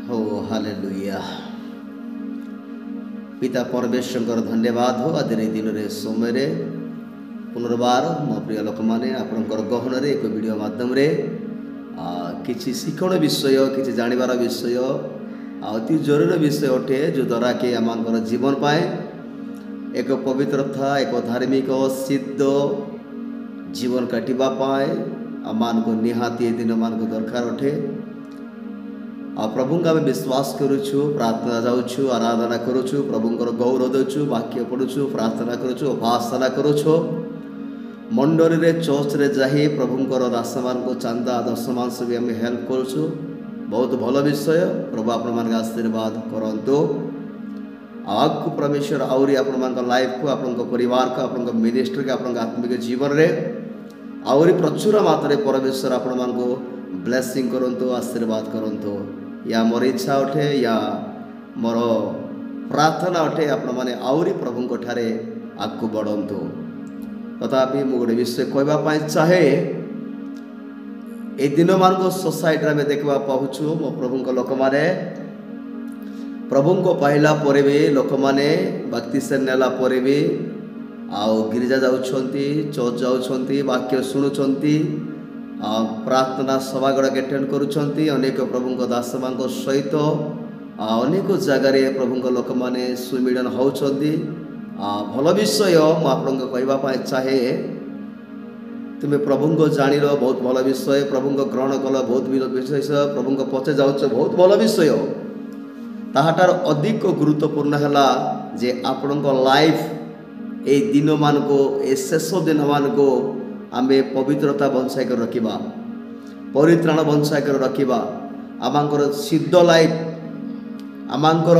हो हालेलुया। पिता परमेश्वर धन्यवाद हो आज दिन रे समय पुनर्बार मो प्रिय लोक मैंने आपणकर गहन एक वीडियो माध्यम किसी शिक्षण विषय किसी जानिबार विषय अति जरूरी विषय अटे जो द्वारा कि आम जीवन पाए एक पवित्रता एक धार्मिक सिद्ध जीवन काटापी आम को निहाती दिन मान दरकार अटे। प्रभु को आम विश्वास करुचु प्रार्थना जाऊँ आराधना करुचु प्रभुंर गौरव देचु वाक्य पढ़ुचु प्रार्थना करुचु उपासना करुचु मंडली रे चर्च रे जाही प्रभुंर दास मान को चांदा दशमांश भी आम हेल्प करुचु। बहुत भल विषय प्रभु आपण मान आशीर्वाद करंतु आगु परमेश्वर आउरी आपण मान लाइफ को आपण परिवार को आपण मिनिस्ट्री को आपण आत्मिक जीवन रे आउरी प्रचुर मात्रा परमेश्वर आपण मान को ब्लेसिंग करंतु आशीर्वाद करंतु या मोर इच्छा अटे या मोर प्रार्थना अटे आपण माने आउरी प्रभु को ठारे आगु बढ़ंतु। तथापि मु गोटे विषय कहवाई चाहे ए दिन मान को सोसाइटी में देखा पाऊँ मो प्रभु लोक मैंने प्रभु को पाइला पर भी लोक मैंने बक्तिस्म नेला पर भी आउ गिरिजा जाउछंती चर्च जाउछंती वाक्य शुणुछंती प्रार्थना सभा गुड़ाक अटेंड करुछंती अनेक प्रभु दास मान सहित अनेक जगार प्रभु लोक मैंने सुमिलन होउछंती। भल विषय मु आपनको कहवाई चाहे तुम्हें प्रभु को जान बहुत भल विषय प्रभु को ग्रहण कल बहुत विषय प्रभु को पचे जाऊँ बहुत भल विषय ताहाटार अधिक गुरुत्वपूर्ण है जे आपण लाइफ ए दिन मान को ए शेष दिन मान को आम पवित्रता बंचाई कर रखा परित्राण बंचाई कर रखा आमर सिद्ध लाइफ आमर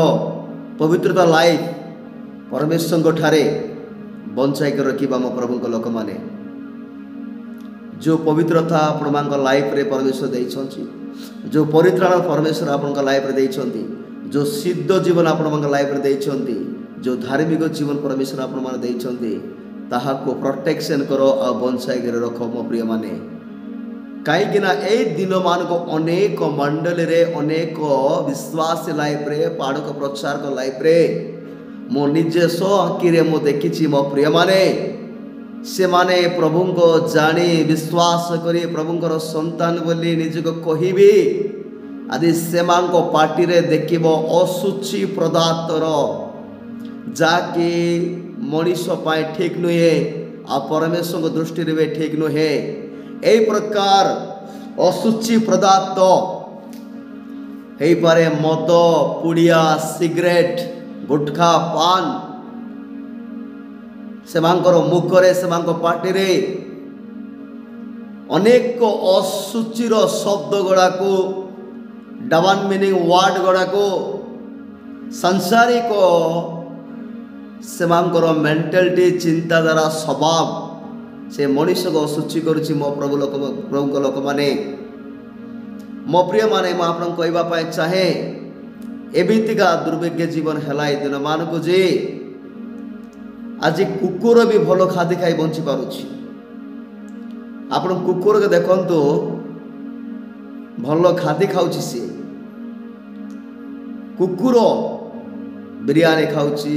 पवित्रता लाइफ परमेश्वर ठारे बंचाई कर रखा मो प्रभु लोक मैंने जो पवित्रता आपण लाइफ रे परमेश्वर देइछंती जो परित्राण परमेश्वर आपण लाइफ रे देइछंती जो सिद्ध जीवन आपण लाइफ रे देइछंती जो धार्मिक जीवन परमेश्वर आपण मान देइछंती ताहा को प्रोटेक्शन करो आ बंचाई कर रखो मो प्रिय माने कहीं ए दिन मान को अनेक मंडली रे अनेक विश्वास लाइफ रे पाड़क प्रचार को लाइफ रे मो निजे सो आखिरे मो देखिछि मो प्रिय माने से माने प्रभु को जानी विश्वास करी प्रभुंर संतान बोली निजको कहबी आदि से पार्टी रे देखिबो असुचि पदार्थर जाकि मनीष पाए ठीक नुहे आ परमेश्वर दृष्टि रे ठीक नुहे ए प्रकार असुचि पदार्थ हे पारे मद पुड़िया सिगरेट गुटखा पान से मुखरे से पार्टी रे अनेक असुचिर शब्द गुड़ाक डबल मीनिंग वर्ड गुड़ाक सांसारिक से मेंटालिटी चिंताधारा स्वभाव से मनीष को असुचि करुच्ची मो प्रभु लोक मैंने मो प्रिय माने मुझे कहवाई चाहे एमितिका दुर्भाग्य जीवन है दिन मान को जे आज कुकुर भी भल खाद्य खाई बंची पारुछि आपण कुकुर के देखंतु भल खाद्य खाऊछि सी कुकुर बिरयानी खाऊछि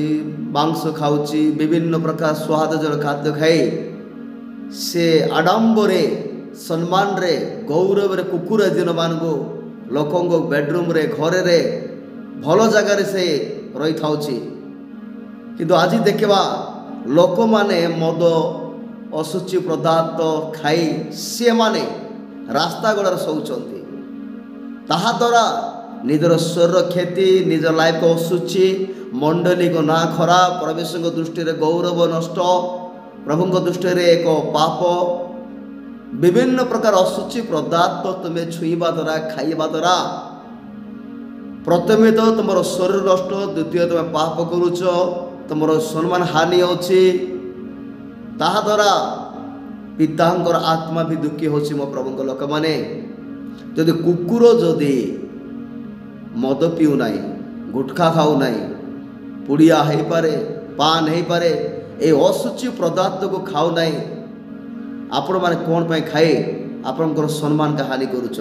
मांस खाऊछि विभिन्न प्रकार स्वादजनक खाद्य खाई से आडंबरे सम्मान रे गौरव रे कुकुर दिन मान को लोकों बेडरूम रे घरे रे भल जगार से रही थाउछि किंतु आज देखा लोक माने मद असुचि पदार्थ खाई सी माने रास्ता गड़ार शोचंती ताहा द्वारा निजर शरीर क्षति निज लाइफ को असुचि मंडली को ना खराब परमेश्वर दृष्टि रे गौरव नष्ट प्रभु दृष्टि रे एक पाप विभिन्न प्रकार असुचि पदार्थ तुम्हें छुईबा द्वारा खाइबा द्वारा प्रथमे तो तुम शरीर नष्ट द्वितीय तुम पाप करुच तुम सम्मान हानि होछि ताहा द्वारा पितांकर आत्मा भी दुखी होछि मो प्रभु लोक माने जदि कुकुर जदि मद पीऊ नाई गुटखा खाऊ नाई पुड़िया हो पारे पान हो पारे ए असुचि पदार्थ को खाऊ नाई आपण माने कौन पाई खाए आपणकर सम्मान का हानि करुच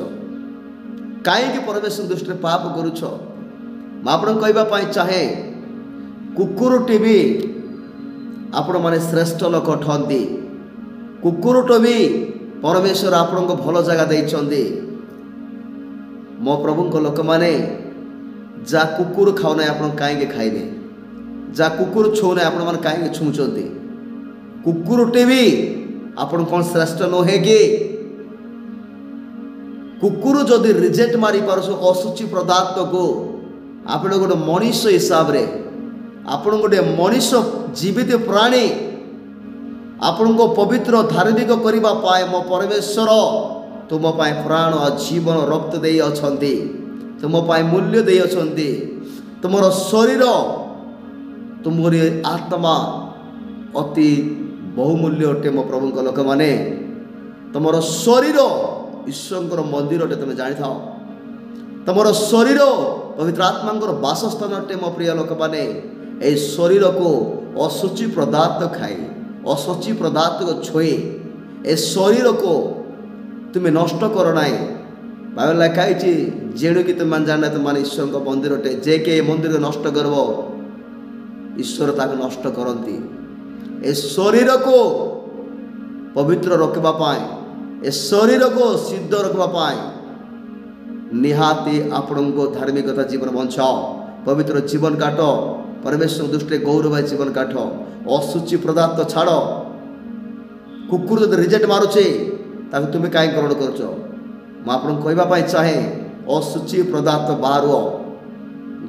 कहीं परमेश्वर दृष्टि पाप करुछ आपन कहवाई चाहे कुकुरटी भी आपण मैंने श्रेष्ठ लोक ठहती कुकुरट भी परमेश्वर आपण को भल जगह देते मो प्रभु लोक मैंने जा कुकुर खाऊ ना आप कहीं खाइबे जा कुकुर छू ना आपण मैंने कहीं छुँच कुकुरटे भी आपण कौन श्रेष्ठ नुहे कि कुकुर जदि रिजेक्ट मारी पारस असुचि पदार्थ को आपण गोटे मनीष हिसाब रे आपण गोटे मनीष जीवित प्राणी आपण को पवित्र धार्मिक करबा पाए मो परमेश्वर तुम पाए प्राण और जीवन रक्त दे अछंती तुम पाए मूल्य दे अछंती तुमर शरीर तुमरी आत्मा अति बहुमूल्य अटे मो प्रभु लोक माने तुमर शरीर ईश्वर मंदिर अटे तुम जानी था तुमर शरीर पवित्र आत्मा बासस्थान अटे मो प्रिय लोक माने ए शरीर को असुचि पदार्थ खाई असुचि पदार्थ को छुए ए शरीर को तुम्हें नष्ट कर ना बाइबल लिखाई जेणु कि तुम जाना तुम ईश्वर मंदिर अटे जे के मंदिर को नष्ट करब ईश्वर ताक नष्ट करती ए शरीर को पवित्र रखवाई ए शरीर को सिद्ध रखवाई निहाती आपण को धार्मिकता जीवन बंचाओ पवित्र जीवन काट परमेश्वर दृष्टि गौरव जीवन काट असुचि पदार्थ छाड़ कुकुर जो रिजेक्ट मारुचे ताकि तुम्हें कहीं ग्रहण कर कहवाई चाहे असुचि पदार्थ बाहर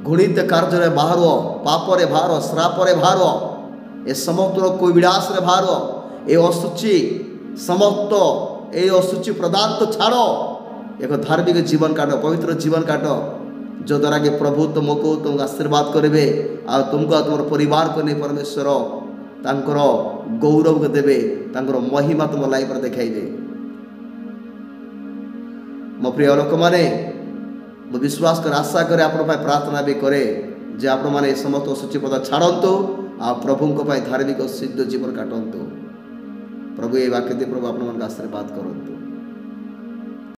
घृणित कार्य बाहर पापरे बाहर श्रापरे बाहर ए समस्त कोई विलास रे बाहर ए असुचि समस्त ए असुचि पदार्थ छाड़ एक धार्मिक जीवन काट पवित्र जीवन काट जो द्वारा कि प्रभु तुमको तुमको आशीर्वाद करेंगे आ तुमको तुम परिवार को नहीं परमेश्वर तांकर गौरव को देवे तांकर महिमा तुम लाइफ देखाइबे मो प्रिय लोक माने मो विश्वास कर आशा करे आपण प्रार्थना भी करे जे आपण माने समस्त असुचि पदार्थ छाड़तु आ प्रभु को धार्मिक सिद्ध जीवन काटतु प्रभु ये वाक्य दे प्रभु आपण आशीर्वाद करतु।